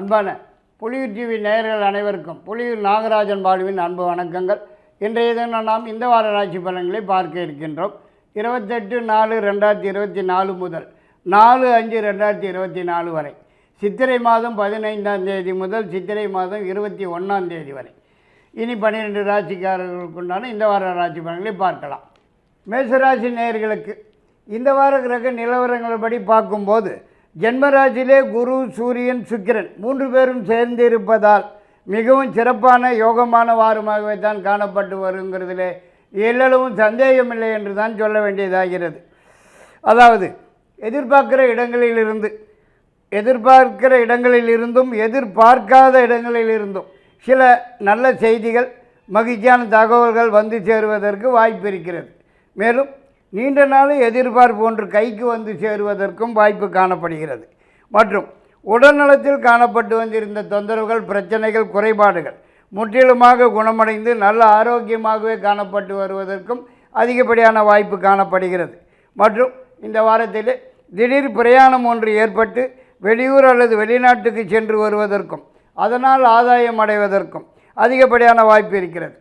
அன்பான புலியூர் டிவி நேயர்கள் அனைவருக்கும் புலியூர் நாகராஜன் பாலுவின் அன்பு வணக்கங்கள். இன்றைய தினம் நாம் இந்த வார ராசி பலன்களை பார்க்க இருக்கின்றோம். 28/4/2024 முதல் 4/5/2024 வரை, சித்திரை மாதம் 15ஆம் தேதி முதல் சித்திரை மாதம் 21ஆம் தேதி வரை இனி 12 ராசிக்காரர்களுக்குண்டான இந்த வார ராசி பலன்களை பார்க்கலாம். மேசராசி நேயர்களுக்கு இந்த வார கிரக நிலவரங்கள்படி பார்க்கும்போது ஜென்மராசியிலே குரு, சூரியன், சுக்கிரன் 3 பேரும் சேர்ந்து இருப்பதால் மிகவும் சிறப்பான யோகமான வாரமாகவே தான் காணப்பட்டு வருங்கிறதுலே எல்லளவும் சந்தேகமில்லை என்று தான் சொல்ல வேண்டியதாகிறது. அதாவது எதிர்பார்க்கிற இடங்களிலிருந்தும் எதிர்பார்க்காத இடங்களிலிருந்தும் சில நல்ல செய்திகள், மகிழ்ச்சியான தகவல்கள் வந்து சேருவதற்கு வாய்ப்பு இருக்கிறது. மேலும் நீண்ட நாள் எதிர்பார்ப்பு ஒன்று கைக்கு வந்து சேருவதற்கும் வாய்ப்பு காணப்படுகிறது. மற்றும் உடல்நலத்தில் காணப்பட்டு வந்திருந்த தொந்தரவுகள், பிரச்சனைகள், குறைபாடுகள் முற்றிலுமாக குணமடைந்து நல்ல ஆரோக்கியமாகவே காணப்பட்டு வருவதற்கும் அதிகப்படியான வாய்ப்பு காணப்படுகிறது. மற்றும் இந்த வாரத்தில் திடீர் பிரயாணம் ஒன்று ஏற்பட்டு வெளியூர் அல்லது வெளிநாட்டுக்கு சென்று வருவதற்கும் அதனால் ஆதாயம் அடைவதற்கும் அதிகப்படியான வாய்ப்பு இருக்கிறது.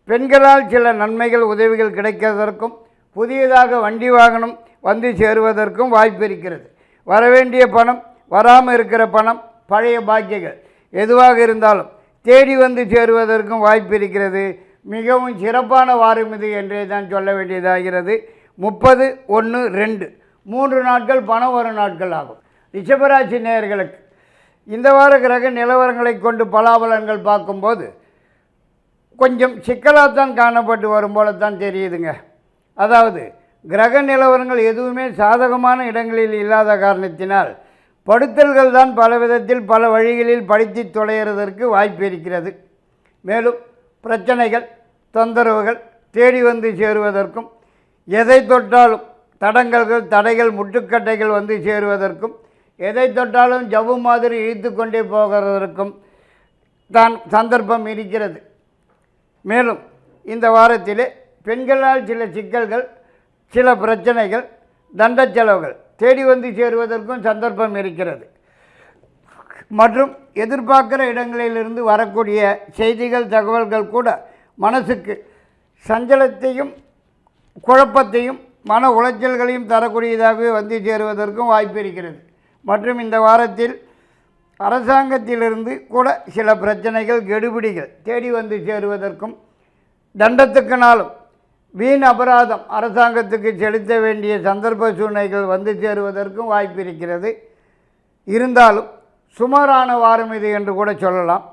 பெண்களால் சில நன்மைகள், உதவிகள் கிடைக்கிறதற்கும் புதியதாக வண்டி வாகனம் வந்து சேருவதற்கும் வாய்ப்பு இருக்கிறது. வரவேண்டிய பணம், வராமல் இருக்கிற பணம், பழைய பாக்கியங்கள் எதுவாக இருந்தாலும் தேடி வந்து சேருவதற்கும் வாய்ப்பு இருக்கிறது. மிகவும் சிறப்பான வாரம் இது என்றே தான் சொல்ல வேண்டியதாகிறது. 30/1/2 3 நாட்கள் பணம் வரும் நாட்கள் ஆகும். ரிஷபராசி நேயர்களுக்கு இந்த வார கிரக நிலவரங்களை கொண்டு பலாபலன்கள் பார்க்கும்போது கொஞ்சம் சிக்கலாகத்தான் காணப்பட்டு வரும் போலத்தான் தெரியுதுங்க. அதாவது கிரக நிலவரங்கள் எதுவுமே சாதகமான இடங்களில் இல்லாத காரணத்தினால் படுத்தல்கள் தான் பல விதத்தில் பல வழிகளில் படித்து தொலைகிறதற்கு வாய்ப்பு இருக்கிறது. மேலும் பிரச்சனைகள், தொந்தரவுகள் தேடி வந்து சேருவதற்கும் எதை தொட்டாலும் தடங்கல்கள், தடைகள், முட்டுக்கட்டைகள் வந்து சேருவதற்கும் எதை தொட்டாலும் ஜவ்வு மாதிரி இழுத்து கொண்டே போகிறதற்கும் தான் சந்தர்ப்பம் இருக்கிறது. மேலும் இந்த வாரத்திலே பெண்களால் சில சிக்கல்கள், சில பிரச்சனைகள், தண்ட செலவுகள் தேடி வந்து சேருவதற்கும் சந்தர்ப்பம் இருக்கிறது. மற்றும் எதிர்பார்க்கிற இடங்களிலிருந்து வரக்கூடிய செய்திகள், தகவல்கள் கூட மனசுக்கு சஞ்சலத்தையும் குழப்பத்தையும் மன உளைச்சல்களையும் தரக்கூடியதாகவே வந்து சேருவதற்கும் வாய்ப்பு இருக்கிறது. மற்றும் இந்த வாரத்தில் அரசாங்கத்திலிருந்து கூட சில பிரச்சனைகள், கெடுபிடிகள் தேடி வந்து சேருவதற்கும் தண்டத்துக்குனாலும் வீண் அபராதம் அரசாங்கத்துக்கு செலுத்த வேண்டிய சந்தர்ப்ப சூழ்நிலைகள் வந்து சேருவதற்கும் வாய்ப்பு இருக்கிறது. இருந்தாலும் சுமாரான வாரம் இது என்று கூட சொல்லலாம்.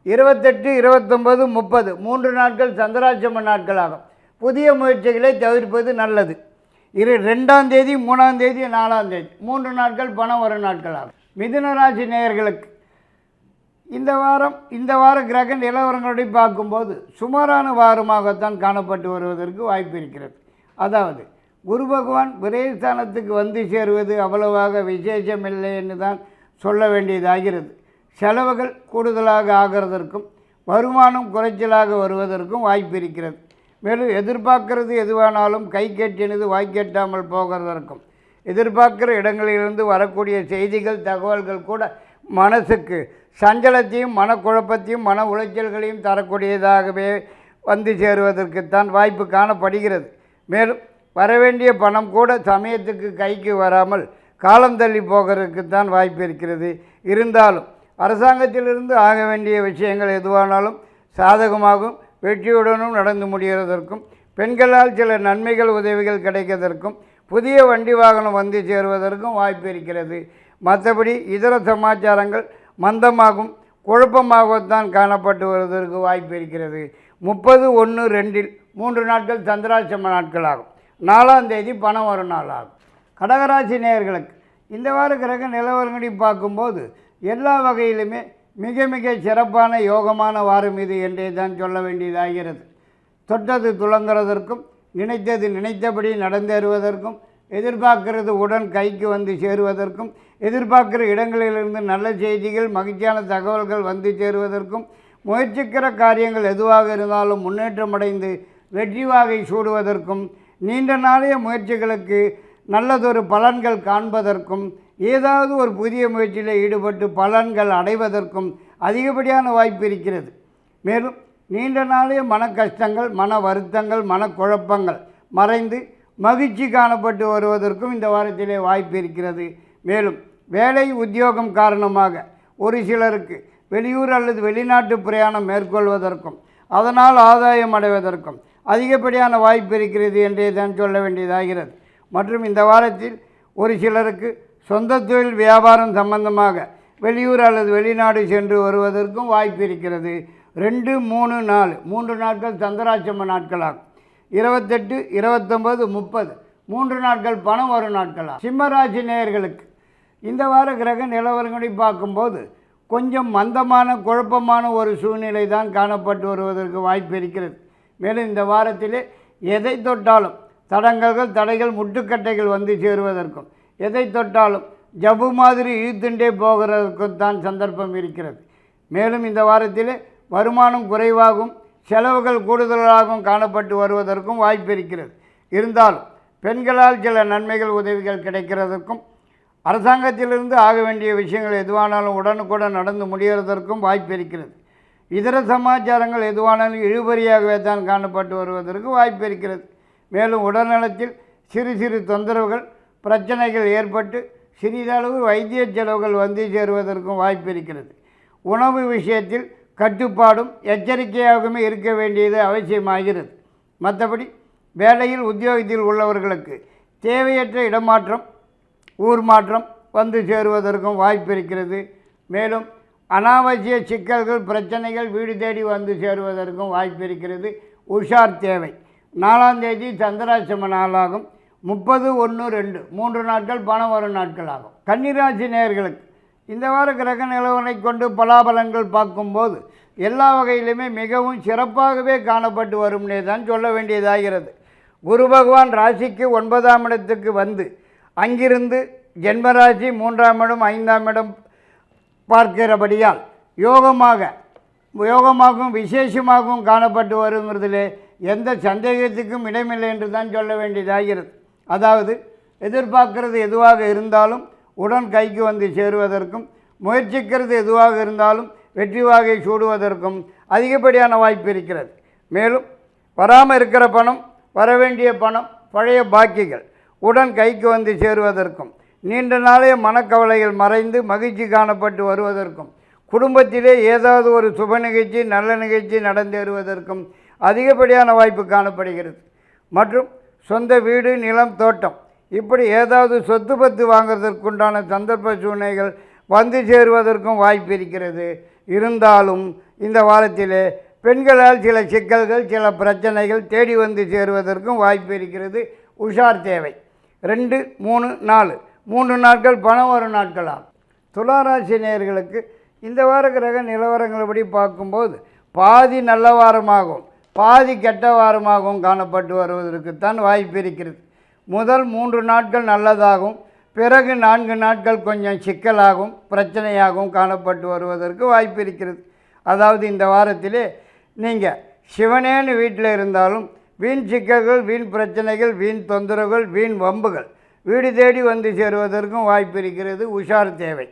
28, 29, 30 3 நாட்கள் சந்திராட்சம நாட்களாகும். புதிய முயற்சிகளை தவிர்ப்பது நல்லது. 2ஆம் தேதி, 3ஆம் தேதி, 4ஆம் தேதி 3 நாட்கள் பணம் வரும் நாட்களாகும். மிதுன ராசி நேயர்களுக்கு இந்த வார கிரக நிலவரங்களை பார்க்கும்போது சுமாரான வாரமாகத்தான் காணப்பட்டு வருவதற்கு வாய்ப்பு இருக்கிறது. அதாவது குரு பகவான் விரயஸ்தானத்துக்கு வந்து சேருவது அவ்வளவாக விசேஷமில்லை என்று தான் சொல்ல வேண்டியதாகிறது. செலவுகள் கூடுதலாக ஆகிறதற்கும் வருமானம் குறைச்சலாக வருவதற்கும் வாய்ப்பு இருக்கிறது. மேலும் எதிர்பார்க்கிறது எதுவானாலும் கை கெட்டினது வாய்க்கெட்டாமல் போகிறதற்கும் எதிர்பார்க்கிற இடங்களிலிருந்து வரக்கூடிய செய்திகள், தகவல்கள் கூட மனசுக்கு சஞ்சலத்தையும் மனக்குழப்பத்தையும் மன உளைச்சல்களையும் தரக்கூடியதாகவே வந்து சேருவதற்குத்தான் வாய்ப்பு காணப்படுகிறது. மேலும் வரவேண்டிய பணம் கூட சமயத்துக்கு கைக்கு வராமல் காலம் தள்ளி போகிறதுக்குத்தான் வாய்ப்பு இருக்கிறது. இருந்தாலும் அரசாங்கத்திலிருந்து ஆக வேண்டிய விஷயங்கள் எதுவானாலும் சாதகமாகவும் வெற்றியுடனும் நடந்து முடிகிறதற்கும் பெண்களால் சில நன்மைகள், உதவிகள் கிடைக்கிறதற்கும் புதிய வண்டி வாகனம் வந்து சேருவதற்கும் வாய்ப்பு இருக்கிறது. மற்றபடி இதர சமாச்சாரங்கள் மந்தமாகவும் குழப்பமாகத்தான் காணப்பட்டு வருவதற்கு வாய்ப்பு இருக்கிறது. 30/1/2 3 நாட்கள் சந்திராட்சம நாட்களாகும். 4ஆம் தேதி பணம் வரும் நாளாகும். கடகராசி நேயர்களுக்கு இந்த வார கிரக நிலவரங்களை பார்க்கும்போது எல்லா வகையிலுமே மிக மிக சிறப்பான யோகமான வாரம் இது என்றே தான் சொல்ல வேண்டியதாகிறது. தொட்டது துளங்குறதற்கும் நினைத்தது நினைத்தபடி நடந்தேறுவதற்கும் எதிர்பார்க்கிறது உடன் கைக்கு வந்து சேருவதற்கும் எதிர்பார்க்கிற இடங்களிலிருந்து நல்ல செய்திகள், மகிழ்ச்சியான தகவல்கள் வந்து சேருவதற்கும் முயற்சிக்கிற காரியங்கள் எதுவாக இருந்தாலும் முன்னேற்றமடைந்து வெற்றி வாகை சூடுவதற்கும் நீண்ட நாளைய முயற்சிகளுக்கு நல்லதொரு பலன்கள் காண்பதற்கும் ஏதாவது ஒரு புதிய முயற்சியில் ஈடுபட்டு பலன்கள் அடைவதற்கும் அதிகப்படியான வாய்ப்பு இருக்கிறது. மேலும் நீண்ட நாளைய மன கஷ்டங்கள், மன வருத்தங்கள், மனக்குழப்பங்கள் மறைந்து மகிழ்ச்சி காணப்பட்டு வருவதற்கும் இந்த வாரத்திலே வாய்ப்பு இருக்கிறது. மேலும் வேலை உத்தியோகம் காரணமாக ஒரு சிலருக்கு வெளியூர் அல்லது வெளிநாட்டு பிரயாணம் மேற்கொள்வதற்கும் அதனால் ஆதாயம் அடைவதற்கும் அதிகப்படியான வாய்ப்பு இருக்கிறது என்றே தான் சொல்ல வேண்டியதாகிறது. மற்றும் இந்த வாரத்தில் ஒரு சிலருக்கு சொந்த தொழில் வியாபாரம் சம்பந்தமாக வெளியூர் அல்லது வெளிநாடு சென்று வருவதற்கும் வாய்ப்பு இருக்கிறது. 2, 3, 4 3 நாட்கள் சந்திராட்சம நாட்களாகும். 28, 29, 30 3 நாட்கள் பணம் வரும் நாட்களாகும். சிம்மராசி நேயர்களுக்கு இந்த வார கிரக நிலவரங்களை பார்க்கும்போது கொஞ்சம் மந்தமான குழப்பமான ஒரு சூழ்நிலை தான் காணப்பட்டு வருவதற்கு வாய்ப்பு இருக்கிறது. மேலும் இந்த வாரத்திலே எதை தொட்டாலும் தடைகள் முட்டுக்கட்டைகள் வந்து சேருவதற்கும் எதை தொட்டாலும் ஜபு மாதிரி இழுத்துண்டே போகிறதற்கும் தான் சந்தர்ப்பம் இருக்கிறது. மேலும் இந்த வாரத்திலே வருமானம் குறைவாகவும் செலவுகள் கூடுதலாகவும் காணப்பட்டு வருவதற்கும் வாய்ப்பு இருக்கிறது. இருந்தாலும் பெண்களால் சில நன்மைகள் உதவிகள் கிடைக்கிறதற்கும் அரசாங்கத்திலிருந்து ஆக வேண்டிய விஷயங்கள் எதுவானாலும் உடனுக்குடன் நடந்து முடிகிறதற்கும் வாய்ப்பு இருக்கிறது. இதர சமாச்சாரங்கள் எதுவானாலும் இழுபறியாகவே தான் காணப்பட்டு வருவதற்கு வாய்ப்பு இருக்கிறது. மேலும் உடல்நலத்தில் சிறு சிறு தொந்தரவுகள் பிரச்சனைகள் ஏற்பட்டு சிறிதளவு வைத்திய செலவுகள் வந்து சேருவதற்கும் வாய்ப்பு இருக்கிறது. உணவு விஷயத்தில் கட்டுப்பாடும் எச்சரிக்கையாகவுமே இருக்க வேண்டியது அவசியமாகிறது. மற்றபடி வேலையில் உத்தியோகத்தில் உள்ளவர்களுக்கு தேவையற்ற இடமாற்றம் ஊர் மாற்றம் வந்து சேருவதற்கும் வாய்ப்பு இருக்கிறது. மேலும் அனாவசிய சிக்கல்கள் பிரச்சனைகள் வீடு தேடி வந்து சேருவதற்கும் வாய்ப்பு இருக்கிறது. உஷார் தேவை. 4ஆம் தேதி சந்திராட்சம நாளாகும். 30, 1, 2 3 நாட்கள் பணம் வரும் நாட்களாகும். கன்னிராசி நேயர்களுக்கு இந்த வார கிரக நிலவரை கொண்டு பலாபலன்கள் பார்க்கும்போது எல்லா வகையிலுமே மிகவும் சிறப்பாகவே காணப்பட்டு வரும்னே தான் சொல்ல வேண்டியதாகிறது. குரு பகவான் ராசிக்கு 9ஆம் இடத்துக்கு வந்து அங்கிருந்து ஜென்மராசி 3ஆம் இடம் 5ஆம் இடம் பார்க்கிறபடியால் யோகமாகவும் விசேஷமாகவும் காணப்பட்டு வருங்கிறதுலே எந்த சந்தேகத்துக்கும் இடமில்லை என்று தான் சொல்ல வேண்டியதாகிறது. அதாவது எதிர்பார்க்கிறது எதுவாக இருந்தாலும் உடன் கைக்கு வந்து சேருவதற்கும் முயற்சிக்கிறது எதுவாக இருந்தாலும் வெற்றி வாகை சூடுவதற்கும் அதிகப்படியான வாய்ப்பு இருக்கிறது. மேலும் வராமல் இருக்கிற பணம், வரவேண்டிய பணம், பழைய பாக்கிகள் உடன் கைக்கு வந்து சேருவதற்கும் நீண்ட நாளைய மனக்கவலைகள் மறைந்து மகிழ்ச்சி காணப்பட்டு வருவதற்கும் குடும்பத்திலே ஏதாவது ஒரு சுப நிகழ்ச்சி நல்ல நிகழ்ச்சி நடந்தேறுவதற்கும் அதிகப்படியான வாய்ப்பு காணப்படுகிறது. மற்றும் சொந்த வீடு நிலம் தோட்டம் இப்படி ஏதாவது சொத்து பத்து வாங்கிறதற்குண்டான சந்தர்ப்ப சூழ்நிலைகள் வந்து சேருவதற்கும் வாய்ப்பு இருக்கிறது. இருந்தாலும் இந்த வாரத்திலே பெண்களால் சில சிக்கல்கள் சில பிரச்சனைகள் தேடி வந்து சேருவதற்கும் வாய்ப்பு இருக்கிறது. உஷார் தேவை. 2, 3, 4 3 நாட்கள் பணம் வரும் நாட்களாகும். துளாராசி நேயர்களுக்கு இந்த வார கிரக நிலவரங்களபடி பார்க்கும்போது பாதி நல்ல வாரமாகவும் பாதி கெட்ட வாரமாகவும் காணப்பட்டு வருவதற்குத்தான் வாய்ப்பு இருக்கிறது. முதல் 3 நாட்கள் நல்லதாகவும் பிறகு 4 நாட்கள் கொஞ்சம் சிக்கலாகவும் பிரச்சனையாகவும் காணப்பட்டு வருவதற்கு வாய்ப்பு இருக்கிறது. அதாவது இந்த வாரத்திலே நீங்கள் சிவனேன்னு வீட்டில் இருந்தாலும் வீண் சிக்கல்கள் வீண் பிரச்சனைகள் வீண் தொந்தரவுகள் வீண் வம்புகள் வீடு தேடி வந்து சேருவதற்கும் வாய்ப்பு இருக்கிறது. உஷார் தேவை.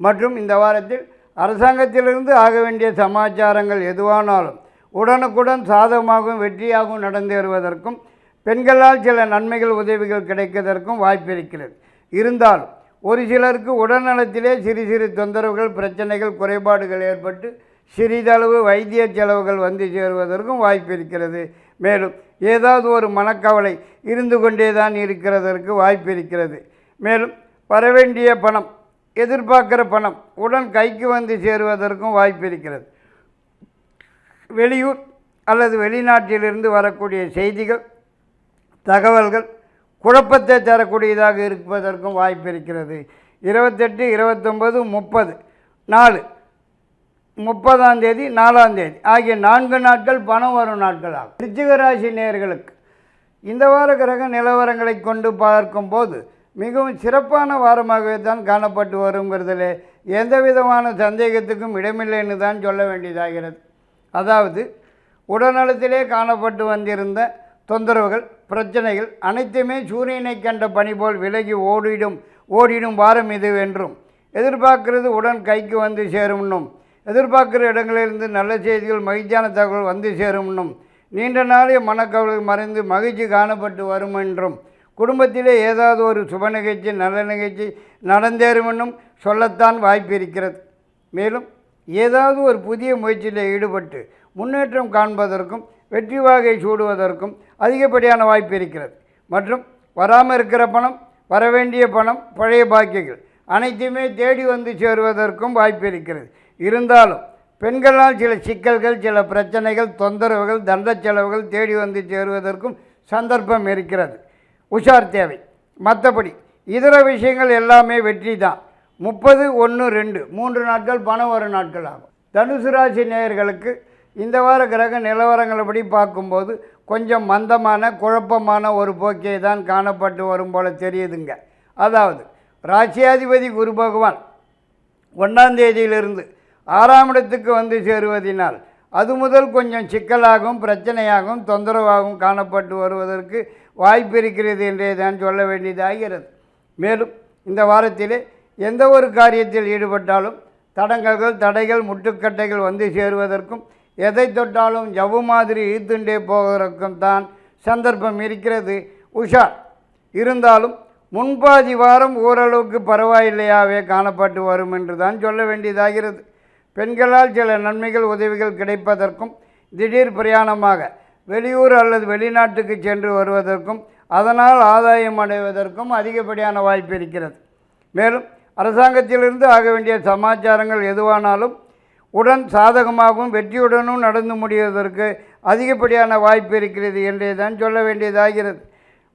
மற்றும் இந்த வாரத்தில் அரசாங்கத்திலிருந்து ஆக வேண்டிய சமாச்சாரங்கள் எதுவானாலும் உடனுக்குடன் சாதகமாகவும் வெற்றியாகவும் நடந்தேறுவதற்கும் பெண்களால் சில நன்மைகள் உதவிகள் கிடைப்பதற்கும் வாய்ப்பு இருக்கிறது. இருந்தாலும் ஒரு சிலருக்கு உடல்நலத்திலே சிறு சிறு தொந்தரவுகள் பிரச்சனைகள் குறைபாடுகள் ஏற்பட்டு சிறிதளவு வைத்திய செலவுகள் வந்து சேருவதற்கும் வாய்ப்பு இருக்கிறது. மேலும் ஏதாவது ஒரு மனக்கவலை இருந்து கொண்டே தான் இருக்கிறதற்கு வாய்ப்பு இருக்கிறது. மேலும் வரவேண்டிய பணம் எதிர்பார்க்கிற பணம் உடன் கைக்கு வந்து சேருவதற்கும் வாய்ப்பு இருக்கிறது. வெளியூர் அல்லது வெளிநாட்டிலிருந்து வரக்கூடிய செய்திகள் தகவல்கள் குழப்பத்தை தரக்கூடியதாக இருப்பதற்கும் வாய்ப்பு இருக்கிறது. 28, 29, 30 4 30ஆம் தேதி 4ஆம் தேதி ஆகிய 4 நாட்கள் பணம் வரும் நாட்களாகும். விருச்சிக ராசி நேயர்களுக்கு இந்த வார கிரக நிலவரங்களை கொண்டு பார்க்கும்போது மிகவும் சிறப்பான வாரமாகவே தான் காணப்பட்டு வருங்கிறதுல எந்த விதமான சந்தேகத்துக்கும் இடமில்லைன்னு தான் சொல்ல வேண்டியதாகிறது. அதாவது உடல்நலத்திலே காணப்பட்டு வந்திருந்த தொந்தரவுகள் பிரச்சனைகள் அனைத்துமே சூரியனை கண்ட பனி போல் விலகி ஓடிடும் ஓடிடும் வாரம் இது என்றும் எதிர்பார்க்கிறது உடன் கைக்கு வந்து சேரும்னும் எதிர்பார்க்குற இடங்களிலிருந்து நல்ல செய்திகள் மகிழ்ச்சியான தகவல் வந்து சேரும்னும் நீண்ட நாளைய மனக்கவலை மறைந்து மகிழ்ச்சி காணப்பட்டு வரும் என்றும் குடும்பத்திலே ஏதாவது ஒரு சுப நிகழ்ச்சி நல்ல நிகழ்ச்சி நடந்தேறுமென்னும் சொல்லத்தான் வாய்ப்பு இருக்கிறது. மேலும் ஏதாவது ஒரு புதிய முயற்சியில் ஈடுபட்டு முன்னேற்றம் காண்பதற்கும் வெற்றி வாகை சூடுவதற்கும் அதிகப்படியான வாய்ப்பு இருக்கிறது. மற்றும் வராமல் இருக்கிற பணம், வரவேண்டிய பணம், பழைய பாக்கியங்கள் அனைத்துமே தேடி வந்து சேருவதற்கும் வாய்ப்பு இருக்கிறது. இருந்தாலும் பெண்களால் சில சிக்கல்கள், சில பிரச்சனைகள், தொந்தரவுகள், தண்ட செலவுகள் தேடி வந்து சேருவதற்கும் சந்தர்ப்பம் இருக்கிறது. உஷார் தேவை. மற்றபடி இதர விஷயங்கள் எல்லாமே வெற்றி தான். 30/1/2 3 நாட்கள் பணம் வரும் நாட்கள் ஆகும். தனுசு ராசி நேயர்களுக்கு இந்த வார கிரக நிலவரங்களபடி பார்க்கும்போது கொஞ்சம் மந்தமான குழப்பமான ஒரு போக்கே தான் காணப்பட்டு வரும் போல தெரியுதுங்க. அதாவது ராசியாதிபதி குரு பகவான் 1ஆம் தேதியிலிருந்து 6ஆம் இடத்துக்கு வந்து சேருவதினால் அது முதல் கொஞ்சம் சிக்கலாகவும் பிரச்சனையாகவும் தொந்தரவாகவும் காணப்பட்டு வருவதற்கு வாய்ப்பு இருக்கிறது என்றே தான் சொல்ல வேண்டியதாகிறது. மேலும் இந்த வாரத்திலே எந்த ஒரு காரியத்தில் ஈடுபட்டாலும் தடங்கல்கள், தடைகள், முட்டுக்கட்டைகள் வந்து சேருவதற்கும் எதை தொட்டாலும் ஜவ்வு மாதிரி இழுத்துண்டே போவதற்கும் தான் சந்தர்ப்பம் இருக்கிறது. உஷார். இருந்தாலும் முன்பாதி வாரம் ஓரளவுக்கு பரவாயில்லையாவே காணப்பட்டு வரும் என்று தான் சொல்ல வேண்டியதாகிறது. பெண்களால் சில நன்மைகள், உதவிகள் கிடைப்பதற்கும் திடீர் பிரயாணமாக வெளியூர் அல்லது வெளிநாட்டுக்கு சென்று வருவதற்கும் அதனால் ஆதாயம் அடைவதற்கும் அதிகப்படியான வாய்ப்பு இருக்கிறது. மேலும் அரசாங்கத்திலிருந்து ஆக வேண்டிய சமாச்சாரங்கள் எதுவானாலும் உடன் சாதகமாகவும் வெற்றியுடனும் நடந்து முடிவதற்கு அதிகப்படியான வாய்ப்பு இருக்கிறது என்றே தான் சொல்ல வேண்டியதாகிறது.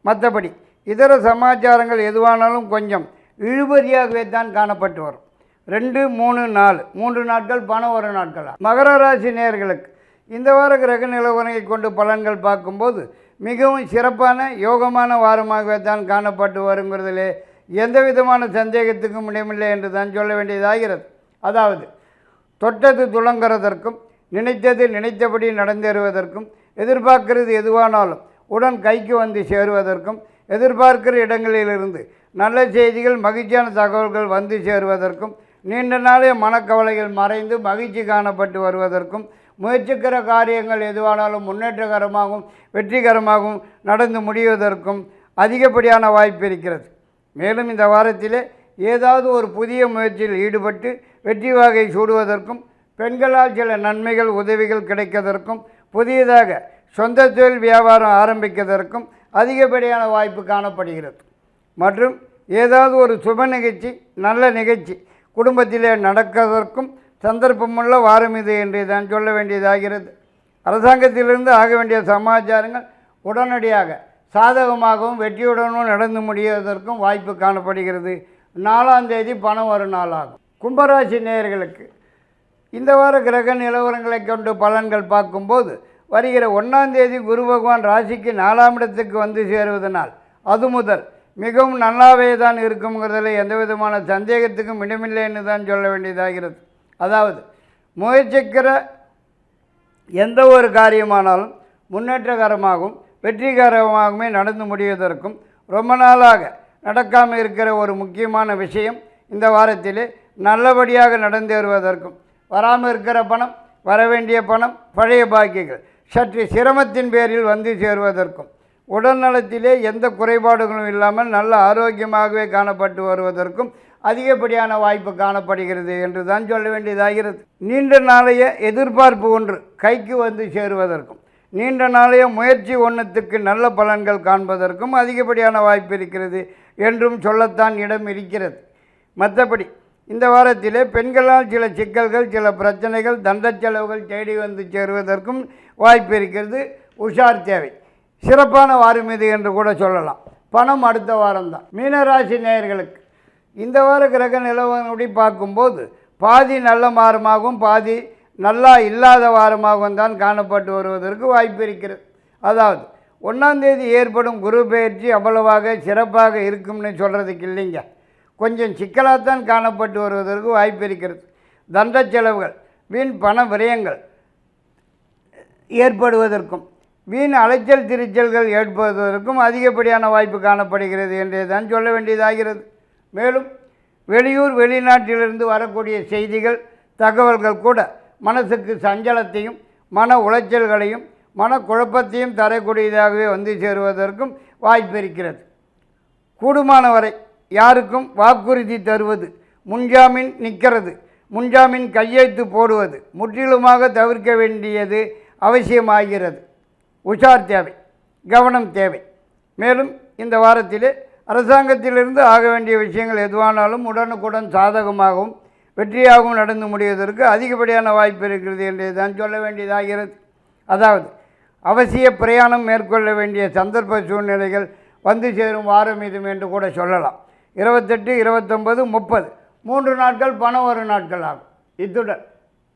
மற்றபடி இதர சமாச்சாரங்கள் எதுவானாலும் கொஞ்சம் இழுபறியாகவே தான் காணப்பட்டு வரும். 2, 3, 4 3 நாட்கள் பணம் ஒரு நாட்களாக. மகர ராசி நேயர்களுக்கு இந்த வார கிரக நிலவரங்களை கொண்டு பலன்கள் பார்க்கும்போது மிகவும் சிறப்பான யோகமான வாரமாகவே தான் காணப்பட்டு வருங்கிறதிலே எந்த விதமான சந்தேகத்துக்கும் இடமில்லை என்று தான் சொல்ல வேண்டியதாகிறது. அதாவது தொட்டது துளங்குறதற்கும் நினைத்தது நினைத்தபடி நடந்தேறுவதற்கும் எதிர்பார்க்கிறது எதுவானாலும் உடன் கைக்கு வந்து சேருவதற்கும் எதிர்பார்க்கிற இடங்களிலிருந்து நல்ல செய்திகள் மகிழ்ச்சியான தகவல்கள் வந்து சேருவதற்கும் நீண்ட நாளைய மனக்கவலைகள் மறைந்து மகிழ்ச்சி காணப்பட்டு வருவதற்கும் முயற்சிக்கிற காரியங்கள் எதுவானாலும் முன்னேற்றகரமாகவும் வெற்றிகரமாகவும் நடந்து முடிவதற்கும் அதிகப்படியான வாய்ப்பு இருக்கிறது. மேலும் இந்த வாரத்திலே ஏதாவது ஒரு புதிய முயற்சியில் ஈடுபட்டு வெற்றி வாகை சூடுவதற்கும் பெண்களால் சில நன்மைகள், உதவிகள் கிடைப்பதற்கும் புதியதாக சொந்த தொழில் வியாபாரம் ஆரம்பிப்பதற்கும் அதிகப்படியான வாய்ப்பு காணப்படுகிறது. மற்றும் ஏதாவது ஒரு சுப நிகழ்ச்சி, நல்ல நிகழ்ச்சி குடும்பத்திலே நடப்பதற்கும் சந்தர்ப்பமுள்ள வாரம் இது என்று தான் சொல்ல வேண்டியதாகிறது. அரசாங்கத்திலிருந்து ஆக வேண்டிய சமாச்சாரங்கள் உடனடியாக சாதகமாகவும் வெற்றியுடனும் நடந்து முடிவதற்கும் வாய்ப்பு காணப்படுகிறது. 4ஆம் தேதி பணம் வரும் நாளாகும். கும்பராசி நேயர்களுக்கு இந்த வார கிரக நிலவரங்களை கொண்டு பலன்கள் பார்க்கும்போது வருகிற 1ஆம் தேதி குரு பகவான் ராசிக்கு 4ஆம் இடத்துக்கு வந்து சேருவதனால் அது முதல் மிகவும் நல்லாவே தான் இருக்குங்கிறதுல எந்த விதமான சந்தேகத்துக்கும் இடமில்லைன்னு தான் சொல்ல வேண்டியதாகிறது. அதாவது முயற்சிக்கிற எந்த ஒரு காரியமானாலும் முன்னேற்றகரமாகவும் வெற்றிகரமாகவுமே நடந்து முடிவதற்கும் ரொம்ப நாளாக நடக்காமல் இருக்கிற ஒரு முக்கியமான விஷயம் இந்த வாரத்திலே நல்லபடியாக நடந்தேறுவதற்கும் வராமல் இருக்கிற பணம், வரவேண்டிய பணம், பழைய பாக்கியங்கள் சற்று சிரமத்தின் பேரில் வந்து சேருவதற்கும் உடல்நலத்திலே எந்த குறைபாடுகளும் இல்லாமல் நல்ல ஆரோக்கியமாகவே காணப்பட்டு வருவதற்கும் அதிகப்படியான வாய்ப்பு காணப்படுகிறது என்று தான் சொல்ல வேண்டியதாகிறது. நீண்ட நாளைய எதிர்பார்ப்பு ஒன்று கைக்கு வந்து சேருவதற்கும் நீண்ட நாளைய முயற்சி ஒன்றுத்துக்கு நல்ல பலன்கள் காண்பதற்கும் அதிகப்படியான வாய்ப்பு இருக்கிறது என்றும் சொல்லத்தான் இடம் இருக்கிறது. மற்றபடி இந்த வாரத்திலே பெண்களால் சில சிக்கல்கள், சில பிரச்சனைகள், தண்ட செலவுகள் தேடி வந்து சேருவதற்கும் வாய்ப்பு இருக்கிறது. உஷார் தேவை. சிறப்பான வாரம் இது என்று கூட சொல்லலாம். பணம் அடுத்த வாரம்தான். மீனராசி நேயர்களுக்கு இந்த வார கிரக நிலவரப்படி பார்க்கும்போது பாதி நல்ல வாரமாகவும் பாதி நல்லா இல்லாத வாரமாகவும் தான் காணப்பட்டு வருவதற்கு வாய்ப்பு இருக்கிறது. அதாவது 1ஆம் தேதி ஏற்படும் குரு பெயர்ச்சி அவ்வளவாக சிறப்பாக இருக்கும்னு சொல்கிறதுக்கு இல்லைங்க. கொஞ்சம் சிக்கலாகத்தான் காணப்பட்டு வருவதற்கு வாய்ப்பு இருக்கிறது. தண்ட செலவுகள், வீண் பண விரயங்கள் ஏற்படுவதற்கும் வீண் அலைச்சல் திருச்சல்கள் ஏற்படுவதற்கும் அதிகப்படியான வாய்ப்பு காணப்படுகிறது என்றே தான் சொல்ல வேண்டியதாகிறது. மேலும் வெளியூர் வெளிநாட்டிலிருந்து வரக்கூடிய செய்திகள் தகவல்கள் கூட மனசுக்கு சஞ்சலத்தையும் மன உளைச்சல்களையும் மனக்குழப்பத்தையும் தரக்கூடியதாகவே வந்து சேருவதற்கும் வாய்ப்பு இருக்கிறது. கூடுமானவரை யாருக்கும் வாக்குறுதி தருவது, முன்ஜாமீன் நிற்கிறது, முன்ஜாமீன் கையெழுத்து போடுவது முற்றிலுமாக தவிர்க்க வேண்டியது அவசியமாகிறது. உஷார் தேவை, கவனம் தேவை. மேலும் இந்த வாரத்திலே அரசாங்கத்திலிருந்து ஆக வேண்டிய விஷயங்கள் எதுவானாலும் உடனுக்குடன் சாதகமாகவும் வெற்றியாகவும் நடந்து முடிவதற்கு அதிகப்படியான வாய்ப்பு இருக்கிறது என்று தான் சொல்ல வேண்டியதாகிறது. அதாவது அவசிய பிரயாணம் மேற்கொள்ள வேண்டிய சந்தர்ப்ப சூழ்நிலைகள் வந்து சேரும் வாரம் இதுவும் என்று கூட சொல்லலாம். 28, 29, 30 3 நாட்கள் பணம் வரும் நாட்கள் ஆகும். இத்துடன்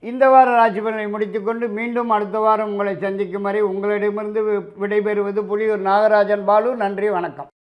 இந்த வார ராசி பலனை முடித்துக்கொண்டு மீண்டும் அடுத்த வாரம் உங்களை சந்திக்கும் வரை உங்களிடமிருந்து விடைபெறுவது புலியூர் நாகராஜன் பாலு. நன்றி, வணக்கம்.